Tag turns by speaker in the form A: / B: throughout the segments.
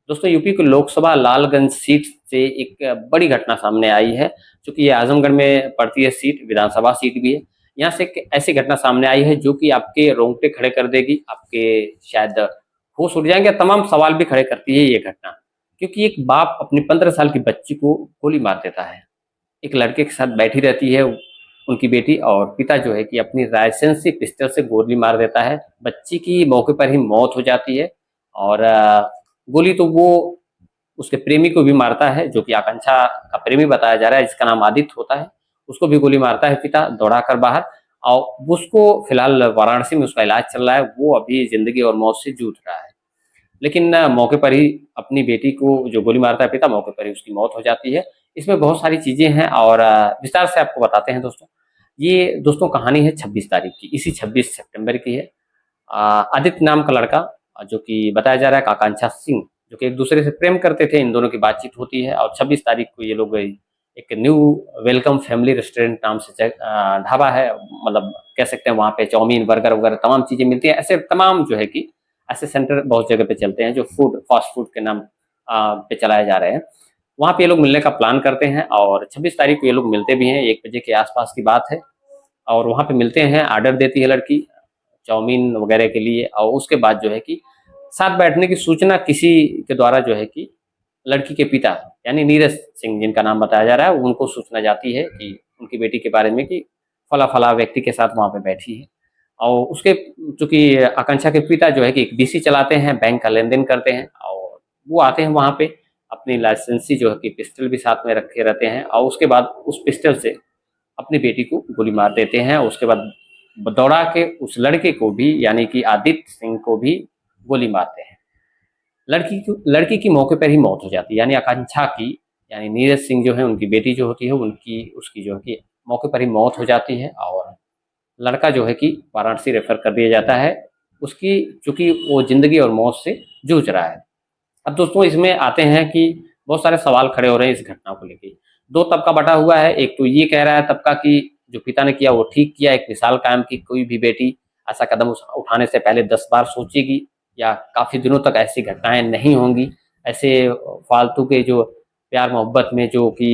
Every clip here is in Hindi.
A: दोस्तों यूपी की लोकसभा लालगंज सीट से एक बड़ी घटना सामने आई है। चूँकि ये आजमगढ़ में पड़ती है सीट, विधानसभा सीट भी है। यहाँ से एक ऐसी घटना सामने आई है जो कि आपके रोंगटे खड़े कर देगी, आपके शायद होश उड़ जाएँगे, तमाम सवाल भी खड़े करती है ये घटना। क्योंकि एक बाप अपनी 15 साल की बच्ची को गोली मार देता है। एक लड़के के साथ बैठी रहती है उनकी बेटी, और पिता जो है कि अपनी रायफल से पिस्टल से गोली मार देता है। बच्ची की मौके पर ही मौत हो जाती है। और गोली तो वो उसके प्रेमी को भी मारता है, जो कि आकांक्षा का प्रेमी बताया जा रहा है, जिसका नाम आदित्य होता है। उसको भी गोली मारता है पिता दौड़ाकर बाहर, और उसको फिलहाल वाराणसी में उसका इलाज चल रहा है। वो अभी ज़िंदगी और मौत से जूझ रहा है। लेकिन मौके पर ही अपनी बेटी को जो गोली मारता है पिता, मौके पर ही उसकी मौत हो जाती है। इसमें बहुत सारी चीज़ें हैं और विस्तार से आपको बताते हैं दोस्तों। ये दोस्तों कहानी है 26 तारीख की, इसी 26 सितंबर की है। आदित्य नाम का लड़का, जो कि बताया जा रहा है कि आकांक्षा सिंह, जो कि एक दूसरे से प्रेम करते थे, इन दोनों की बातचीत होती है और 26 तारीख को ये लोग एक न्यू वेलकम फैमिली रेस्टोरेंट नाम से ढाबा है, मतलब कह सकते हैं, वहाँ पे चाउमीन बर्गर वगैरह तमाम चीज़ें मिलती हैं। ऐसे तमाम जो है कि ऐसे सेंटर बहुत जगह पे चलते हैं जो फास्ट फूड के नाम पे चलाए जा रहे हैं। वहाँ पे ये लोग मिलने का प्लान करते हैं और 26 तारीख को ये लोग मिलते भी हैं, 1 बजे के आसपास की बात है। और वहाँ पे मिलते हैं, ऑर्डर देती है लड़की चाउमीन वगैरह के लिए, और उसके बाद जो है कि साथ बैठने की सूचना किसी के द्वारा जो है कि लड़की के पिता यानी नीरज सिंह, जिनका नाम बताया जा रहा है, उनको सूचना जाती है कि उनकी बेटी के बारे में कि फला-फला व्यक्ति के साथ वहाँ पे बैठी है। और उसके चूँकि आकांक्षा के पिता जो है कि एक बीसी चलाते हैं, बैंक का लेन-देन करते हैं, और वो आते हैं वहाँ पे, अपनी लाइसेंसी जो है कि पिस्टल भी साथ में रखे रहते हैं, और उसके बाद उस पिस्टल से अपनी बेटी को गोली मार देते हैं। उसके बाद दौड़ा के उस लड़के को भी यानी कि आदित्य सिंह को भी गोली मारते हैं। लड़की की मौके पर ही मौत हो जाती है, यानी आकांक्षा की, यानी नीरज सिंह जो है उनकी बेटी जो होती है, उनकी उसकी जो है कि मौके पर ही मौत हो जाती है। और लड़का जो है कि वाराणसी रेफर कर दिया जाता है, उसकी चूँकि वो ज़िंदगी और मौत से जूझ रहा है। अब दोस्तों इसमें आते हैं कि बहुत सारे सवाल खड़े हो रहे हैं इस घटना को लेके। 2 तबका बँटा हुआ है, एक तो ये कह रहा है तबका कि जो पिता ने किया वो ठीक किया, एक मिसाल कायम की, कोई भी बेटी ऐसा कदम उठाने से पहले 10 बार सोचेगी, या काफ़ी दिनों तक ऐसी घटनाएँ नहीं होंगी। ऐसे फालतू के जो प्यार मोहब्बत में जो कि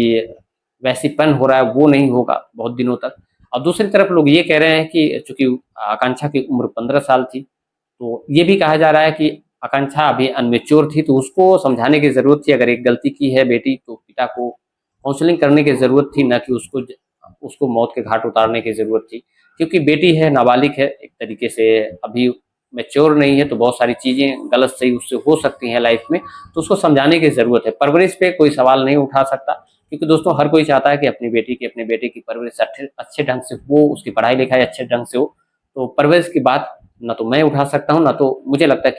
A: वैसीपन हो रहा है वो नहीं होगा बहुत दिनों तक। और दूसरी तरफ लोग ये कह रहे हैं कि चूँकि आकांक्षा की उम्र 15 साल थी, तो ये भी कहा जा रहा है कि आकांक्षा अभी अनमैच्योर थी, तो उसको समझाने की ज़रूरत थी। अगर एक गलती की है बेटी, तो पिता को काउंसलिंग करने की ज़रूरत थी, ना कि उसको मौत के घाट उतारने की ज़रूरत थी। क्योंकि बेटी है, नाबालिग है, एक तरीके से अभी मैच्योर नहीं है, तो बहुत सारी चीज़ें गलत सही उससे हो सकती हैं लाइफ में, तो उसको समझाने की ज़रूरत है। परवरिश पे कोई सवाल नहीं उठा सकता, क्योंकि दोस्तों हर कोई चाहता है कि अपने बेटे की परवरिश अच्छे ढंग से हो, उसकी पढ़ाई-लिखाई अच्छे ढंग से हो। तो परवरिश की बात ना तो मैं उठा सकता हूँ, ना तो मुझे लगता है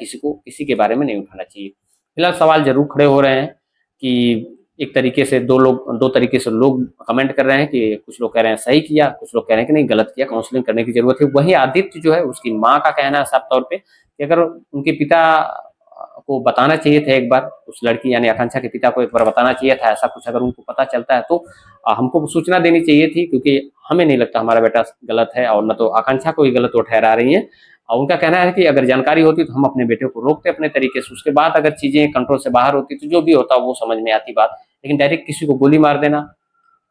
A: किसी के बारे में नहीं उठाना चाहिए। फिलहाल सवाल ज़रूर खड़े हो रहे हैं कि एक तरीके से 2 तरीके से लोग कमेंट कर रहे हैं कि कुछ लोग कह रहे हैं सही किया, कुछ लोग कह रहे हैं कि नहीं गलत किया, काउंसलिंग करने की ज़रूरत है। वहीं आदित्य जो है उसकी माँ का कहना है साफ तौर पे कि अगर उनके पिता को बताना चाहिए था एक बार, उस लड़की यानी आकांक्षा के पिता को एक बार बताना चाहिए था, ऐसा कुछ अगर उनको पता चलता है तो हमको सूचना देनी चाहिए थी, क्योंकि हमें नहीं लगता हमारा बेटा गलत है, और न तो आकांक्षा को ही गलत वो ठहरा रही हैं। और उनका कहना है कि अगर जानकारी होती तो हम अपने बेटे को रोकते अपने तरीके से, उसके बाद अगर चीज़ें कंट्रोल से बाहर होती तो जो भी होता वो समझ में आती बात। लेकिन डायरेक्ट किसी को गोली मार देना,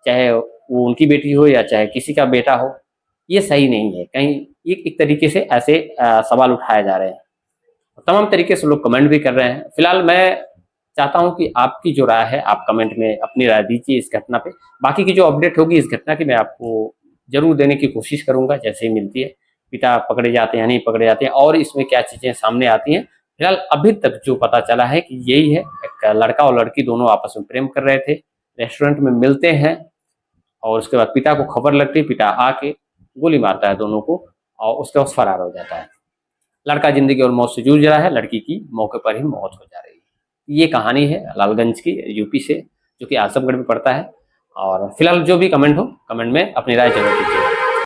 A: चाहे वो उनकी बेटी हो या चाहे किसी का बेटा हो, ये सही नहीं है। कहीं एक तरीके से ऐसे सवाल उठाए जा रहे हैं। तमाम तरीके से लोग कमेंट भी कर रहे हैं। फिलहाल मैं चाहता हूँ कि आपकी जो राय है, आप कमेंट में अपनी राय दीजिए इस घटना पे। बाकी की जो अपडेट होगी इस घटना की, मैं आपको ज़रूर देने की कोशिश करूँगा जैसे ही मिलती है। पिता पकड़े जाते हैं, नहीं पकड़े जाते हैं, और इसमें क्या चीज़ें सामने आती हैं। फिलहाल अभी तक जो पता चला है कि यही है, एक लड़का और लड़की दोनों आपस में प्रेम कर रहे थे, रेस्टोरेंट में मिलते हैं, और उसके बाद पिता को खबर लगती है, पिता आके गोली मारता है दोनों को, और उसके बाद फरार हो जाता है। लड़का ज़िंदगी और मौत से जूझ रहा है, लड़की की मौके पर ही मौत हो जा रही है। ये कहानी है लालगंज की, यूपी से, जो कि आजमगढ़ में पड़ता है। और फिलहाल जो भी कमेंट हो, कमेंट में अपनी राय ज़रूर दीजिए।